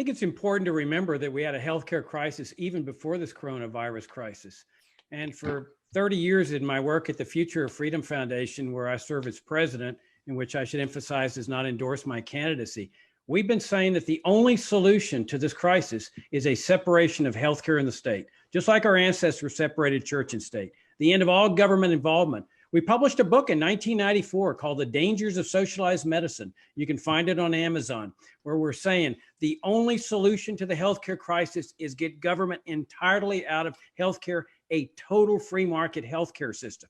think it's important to remember that we had a healthcare crisis even before this coronavirus crisis. And for 30 years in my work at the Future of Freedom Foundation, where I serve as president, in which I should emphasize does not endorse my candidacy, we've been saying that the only solution to this crisis is a separation of healthcare and the state, just like our ancestors separated church and state, the end of all government involvement. We published a book in 1994 called The Dangers of Socialized Medicine. You can find it on Amazon, where we're saying the only solution to the healthcare crisis is get government entirely out of healthcare, a total free market healthcare system.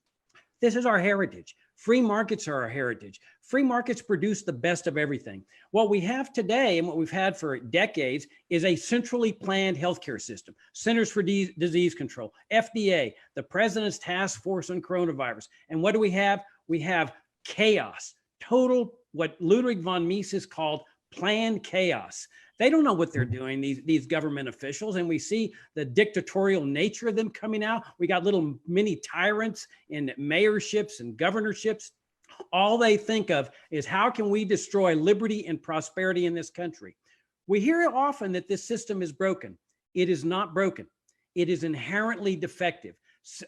This is our heritage. Free markets are our heritage. Free markets produce the best of everything. What we have today and what we've had for decades is a centrally planned healthcare system. Centers for Disease Control, FDA, the President's Task Force on Coronavirus. And what do we have? We have chaos, total, what Ludwig von Mises called planned chaos. They don't know what they're doing, these government officials, and we see the dictatorial nature of them coming out. We got little mini tyrants in mayorships and governorships. All they think of is how can we destroy liberty and prosperity in this country? We hear often that this system is broken. It is not broken. It is inherently defective.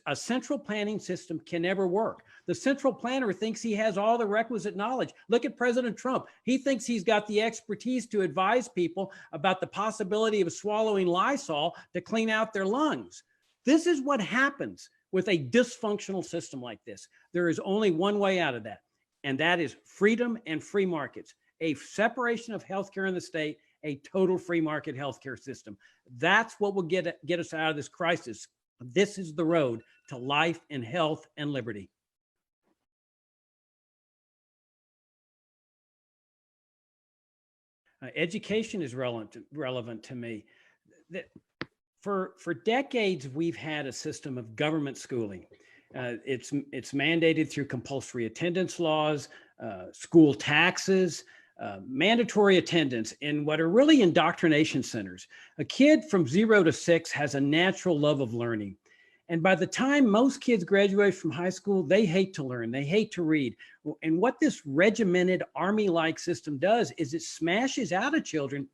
A central planning system can never work. The central planner thinks he has all the requisite knowledge. Look at President Trump. He thinks he's got the expertise to advise people about the possibility of swallowing Lysol to clean out their lungs. This is what happens with a dysfunctional system like this. There is only one way out of that, and that is freedom and free markets, a separation of healthcare in the state, a total free market healthcare system. That's what will get us out of this crisis. This is the road to life and health and liberty. Education is relevant to me. For decades, we've had a system of government schooling. It's mandated through compulsory attendance laws, school taxes, mandatory attendance in what are really indoctrination centers. A kid from 0 to 6 has a natural love of learning. And by the time most kids graduate from high school, they hate to learn, they hate to read. And what this regimented army-like system does is it smashes out of children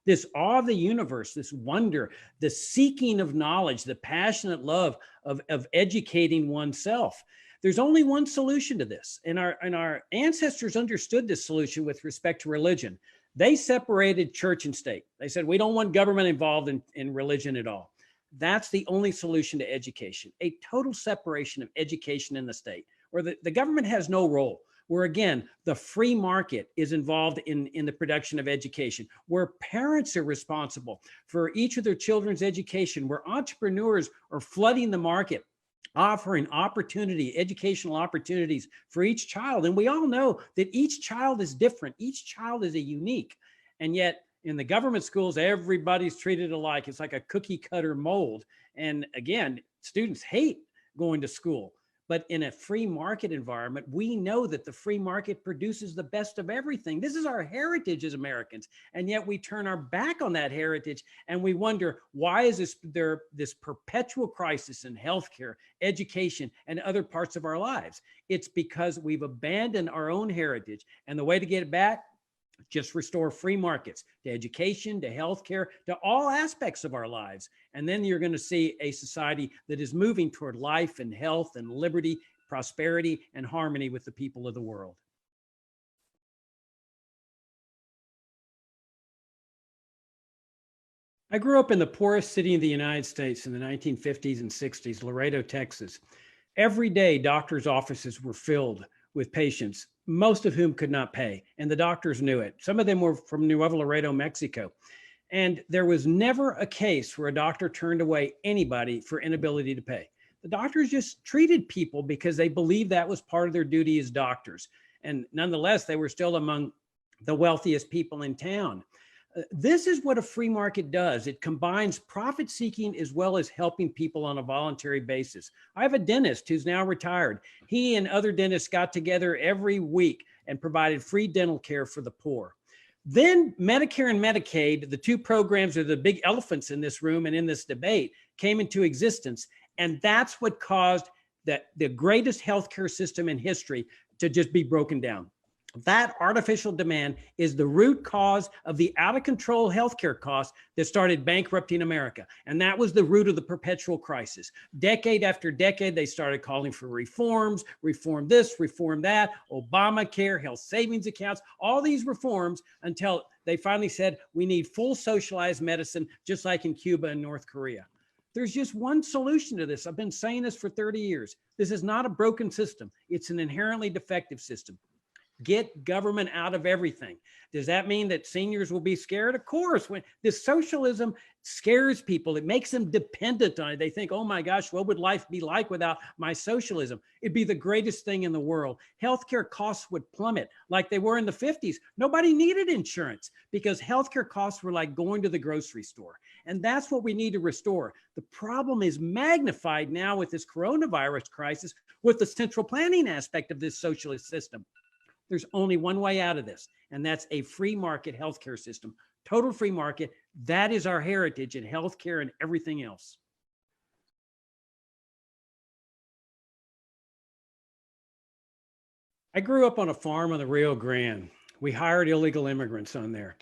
this awe of the universe, this wonder, the seeking of knowledge, the passionate love of educating oneself. There's only one solution to this. And our ancestors understood this solution with respect to religion. They separated church and state. They said, we don't want government involved in religion at all. That's the only solution to education, a total separation of education and the state, where the government has no role, where again, the free market is involved in the production of education, where parents are responsible for each of their children's education, where entrepreneurs are flooding the market, offering educational opportunities for each child. And we all know that each child is different. Each child is a unique. And yet in the government schools, everybody's treated alike. It's like a cookie cutter mold. And again, students hate going to school. But in a free market environment, we know that the free market produces the best of everything. This is our heritage as Americans. And yet we turn our back on that heritage and we wonder, why is there this perpetual crisis in healthcare, education, and other parts of our lives? It's because we've abandoned our own heritage. And the way to get it back, just restore free markets to education, to healthcare, to all aspects of our lives. And then you're going to see a society that is moving toward life and health and liberty, prosperity, and harmony with the people of the world. I grew up in the poorest city in the United States in the 1950s and 60s, Laredo, Texas. Every day, doctors' offices were filled with patients, most of whom could not pay, and the doctors knew it. Some of them were from Nuevo Laredo, Mexico. And there was never a case where a doctor turned away anybody for inability to pay. The doctors just treated people because they believed that was part of their duty as doctors. And nonetheless, they were still among the wealthiest people in town. This is what a free market does. It combines profit seeking as well as helping people on a voluntary basis. I have a dentist who's now retired. He and other dentists got together every week and provided free dental care for the poor. Then Medicare and Medicaid, the two programs are the big elephants in this room and in this debate, came into existence. And that's what caused the greatest healthcare system in history to just be broken down. That artificial demand is the root cause of the out of control healthcare costs that started bankrupting America. And that was the root of the perpetual crisis. Decade after decade, they started calling for reforms, reform this, reform that, Obamacare, health savings accounts, all these reforms until they finally said, we need full socialized medicine, just like in Cuba and North Korea. There's just one solution to this. I've been saying this for 30 years. This is not a broken system. It's an inherently defective system. Get government out of everything. Does that mean that seniors will be scared? Of course. When this socialism scares people, it makes them dependent on it. They think, oh my gosh, what would life be like without my socialism? It'd be the greatest thing in the world. Healthcare costs would plummet like they were in the 50s. Nobody needed insurance because healthcare costs were like going to the grocery store. And that's what we need to restore. The problem is magnified now with this coronavirus crisis with the central planning aspect of this socialist system. There's only one way out of this, and that's a free market healthcare system. Total free market. That is our heritage in healthcare and everything else. I grew up on a farm on the Rio Grande. We hired illegal immigrants on there.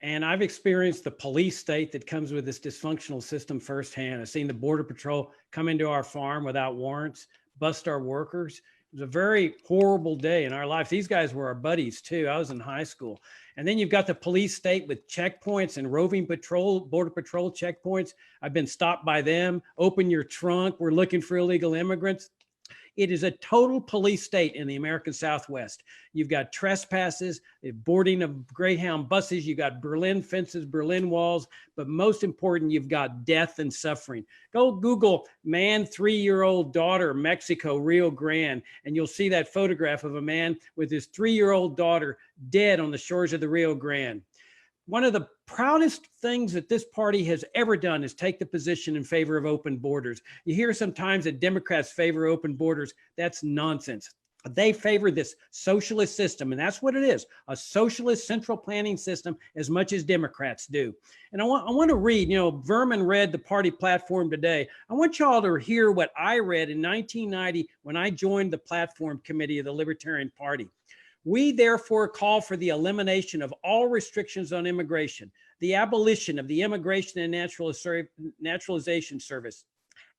And I've experienced the police state that comes with this dysfunctional system firsthand. I've seen the Border Patrol come into our farm without warrants, bust our workers. It was a very horrible day in our lives. These guys were our buddies too. I was in high school. And then you've got the police state with checkpoints and roving patrol, Border Patrol checkpoints. I've been stopped by them. Open your trunk. We're looking for illegal immigrants. It is a total police state in the American Southwest. You've got trespasses, boarding of Greyhound buses, you've got Berlin fences, Berlin walls, but most important, you've got death and suffering. Go Google man, 3-year-old daughter, Mexico, Rio Grande, and you'll see that photograph of a man with his 3-year-old daughter dead on the shores of the Rio Grande. One of the proudest things that this party has ever done is take the position in favor of open borders. You hear sometimes that Democrats favor open borders. That's nonsense. They favor this socialist system, and that's what it is, a socialist central planning system as much as Democrats do. And I want to read, Vermin read the party platform today. I want y'all to hear what I read in 1990 when I joined the platform committee of the Libertarian Party. We therefore call for the elimination of all restrictions on immigration, the abolition of the Immigration and Naturalization Service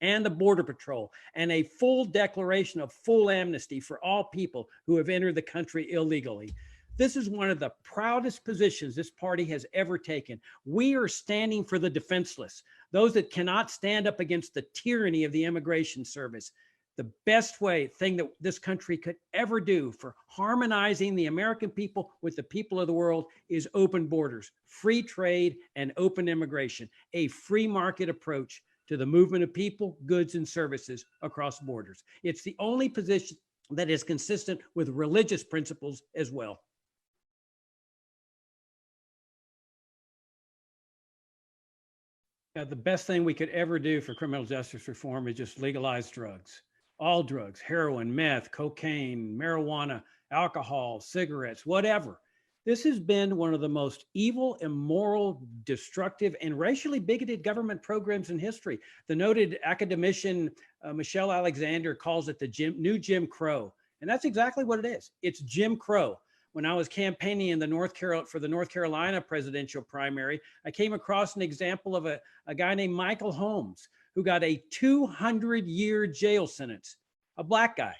and the Border Patrol, and a full declaration of full amnesty for all people who have entered the country illegally. This is one of the proudest positions this party has ever taken. We are standing for the defenseless, those that cannot stand up against the tyranny of the Immigration Service. The best thing that this country could ever do for harmonizing the American people with the people of the world is open borders, free trade, and open immigration, a free market approach to the movement of people, goods, and services across borders. It's the only position that is consistent with religious principles as well. The best thing we could ever do for criminal justice reform is just legalize drugs. All drugs, heroin, meth, cocaine, marijuana, alcohol, cigarettes, whatever. This has been one of the most evil, immoral, destructive, and racially bigoted government programs in history. The noted academician Michelle Alexander calls it the new Jim Crow. And that's exactly what it is. It's Jim Crow. When I was campaigning in for the North Carolina presidential primary, I came across an example of a guy named Michael Holmes, who got a 200-year jail sentence, a black guy,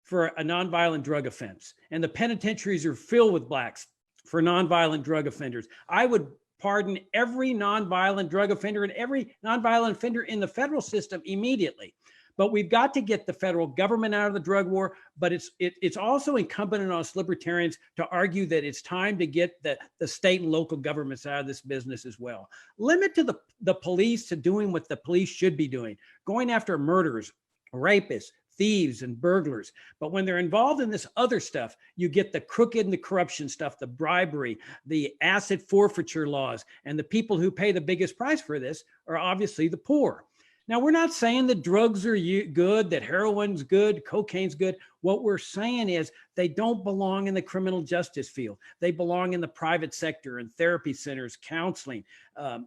for a nonviolent drug offense. And the penitentiaries are filled with blacks for nonviolent drug offenders. I would pardon every nonviolent drug offender and every nonviolent offender in the federal system immediately. But we've got to get the federal government out of the drug war. But it's also incumbent on us libertarians to argue that it's time to get the state and local governments out of this business as well. Limit to the police to doing what the police should be doing, going after murderers, rapists, thieves, and burglars. But when they're involved in this other stuff, you get the crooked and the corruption stuff, the bribery, the asset forfeiture laws, and the people who pay the biggest price for this are obviously the poor. Now, we're not saying that drugs are good, that heroin's good, cocaine's good. What we're saying is they don't belong in the criminal justice field. They belong in the private sector and therapy centers, counseling.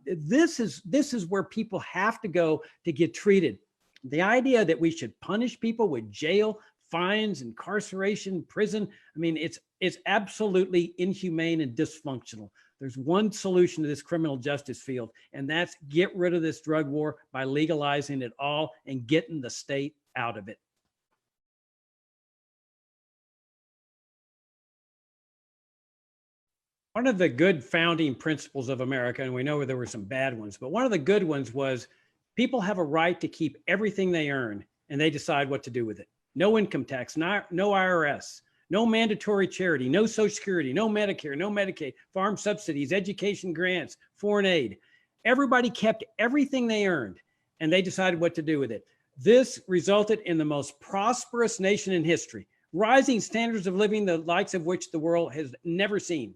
This is where people have to go to get treated. The idea that we should punish people with jail, fines, incarceration, prison. I mean, it's absolutely inhumane and dysfunctional. There's one solution to this criminal justice field, and that's get rid of this drug war by legalizing it all and getting the state out of it. One of the good founding principles of America, and we know there were some bad ones, but one of the good ones was people have a right to keep everything they earn and they decide what to do with it. No income tax, no IRS, no mandatory charity, no Social Security, no Medicare, no Medicaid, farm subsidies, education grants, foreign aid. Everybody kept everything they earned and they decided what to do with it. This resulted in the most prosperous nation in history, rising standards of living, the likes of which the world has never seen,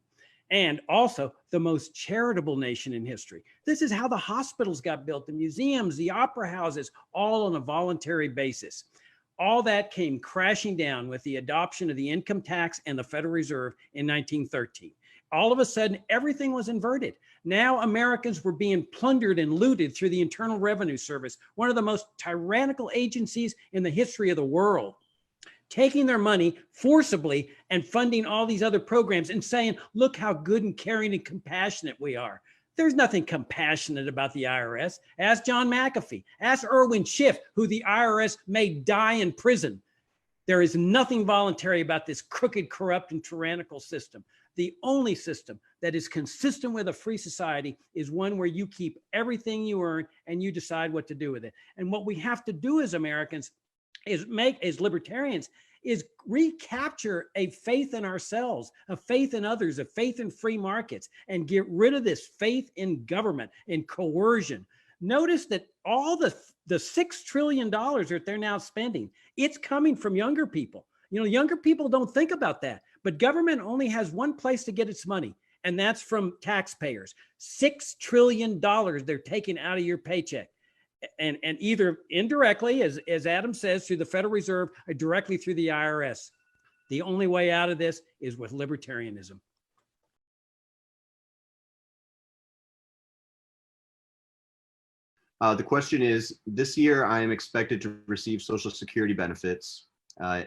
and also the most charitable nation in history. This is how the hospitals got built, the museums, the opera houses, all on a voluntary basis. All that came crashing down with the adoption of the income tax and the Federal Reserve in 1913. All of a sudden, everything was inverted. Now Americans were being plundered and looted through the Internal Revenue Service, one of the most tyrannical agencies in the history of the world, taking their money forcibly and funding all these other programs and saying, look how good and caring and compassionate we are. There's nothing compassionate about the IRS. Ask John McAfee. Ask Irwin Schiff, who the IRS made die in prison. There is nothing voluntary about this crooked, corrupt, and tyrannical system. The only system that is consistent with a free society is one where you keep everything you earn and you decide what to do with it. And what we have to do as Americans is as libertarians, is recapture a faith in ourselves, a faith in others, a faith in free markets, and get rid of this faith in government and coercion. Notice that all the $6 trillion that they're now spending, it's coming from younger people. You know, younger people don't think about that, but government only has one place to get its money, and that's from taxpayers. $6 trillion they're taking out of your paycheck. And either indirectly, as Adam says, through the Federal Reserve, or directly through the IRS. The only way out of this is with libertarianism. The question is, this year I am expected to receive Social Security benefits.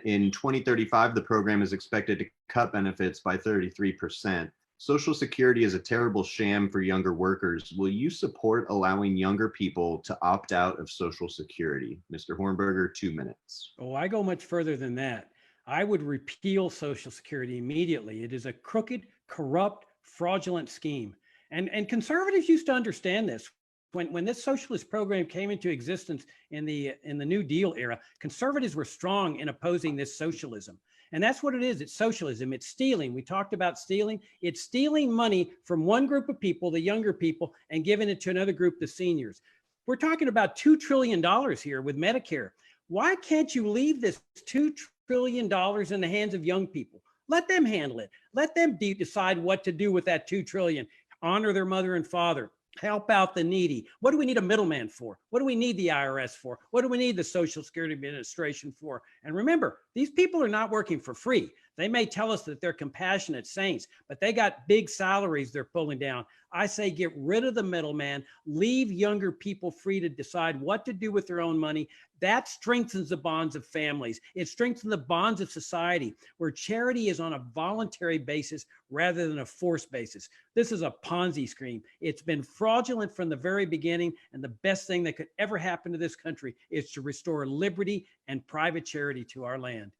In 2035, the program is expected to cut benefits by 33%. Social Security is a terrible sham for younger workers. Will you support allowing younger people to opt out of Social Security? Mr. Hornberger, 2 minutes. Oh, I go much further than that. I would repeal Social Security immediately. It is a crooked, corrupt, fraudulent scheme. And conservatives used to understand this. When this socialist program came into existence in the New Deal era, conservatives were strong in opposing this socialism. And that's what it is. It's socialism. It's stealing. We talked about stealing. It's stealing money from one group of people, the younger people, and giving it to another group, the seniors. We're talking about $2 trillion here with Medicare. Why can't you leave this $2 trillion in the hands of young people? Let them handle it. Let them decide what to do with that $2 trillion. Honor their mother and father. Help out the needy. What do we need a middleman for? What do we need the IRS for? What do we need the Social Security Administration for? And remember, these people are not working for free. They may tell us that they're compassionate saints, but they got big salaries they're pulling down. I say get rid of the middleman, leave younger people free to decide what to do with their own money. That strengthens the bonds of families. It strengthens the bonds of society, where charity is on a voluntary basis rather than a forced basis. This is a Ponzi scheme. It's been fraudulent from the very beginning, and the best thing that could ever happen to this country is to restore liberty and private charity to our land.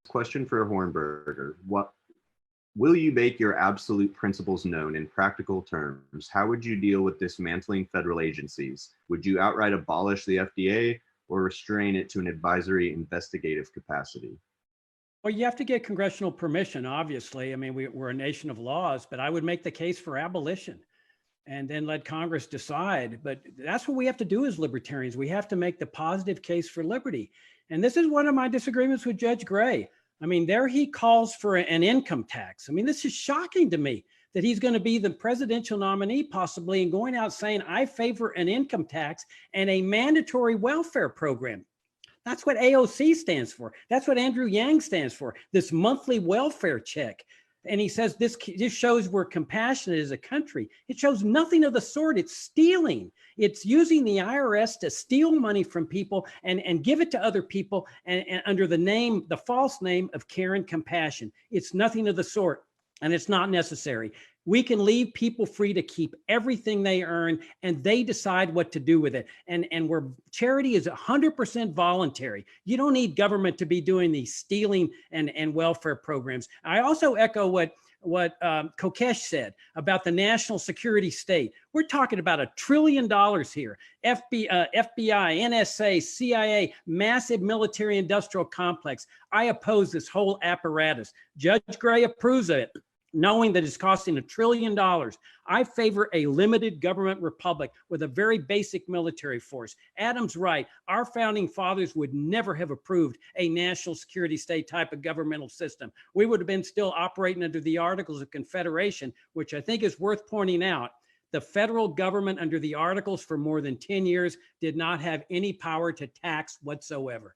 Question for Hornberger. What will you make your absolute principles known in practical terms? How would you deal with dismantling federal agencies? Would you outright abolish the FDA or restrain it to an advisory investigative capacity? Well, you have to get congressional permission, obviously. I mean, we're a nation of laws, but I would make the case for abolition and then let Congress decide. But that's what we have to do as libertarians. We have to make the positive case for liberty. And this is one of my disagreements with Judge Gray. I mean, there he calls for an income tax. I mean, this is shocking to me that he's going to be the presidential nominee possibly and going out saying, I favor an income tax and a mandatory welfare program. That's what AOC stands for. That's what Andrew Yang stands for, this monthly welfare check. And he says this shows we're compassionate as a country. It shows nothing of the sort. It's stealing. It's using the IRS to steal money from people and give it to other people and under the false name of care and compassion. It's nothing of the sort, and it's not necessary. We can leave people free to keep everything they earn, and they decide what to do with it. And where charity is 100% voluntary. You don't need government to be doing these stealing and welfare programs. I also echo what Kokesh said about the national security state. We're talking about $1 trillion here. FBI, NSA, CIA, massive military industrial complex. I oppose this whole apparatus. Judge Gray approves of it, knowing that it's costing $1 trillion. I favor a limited government republic with a very basic military force. Adam's right. Our founding fathers would never have approved a national security state type of governmental system. We would have been still operating under the Articles of Confederation, which I think is worth pointing out. The federal government under the Articles for more than 10 years did not have any power to tax whatsoever.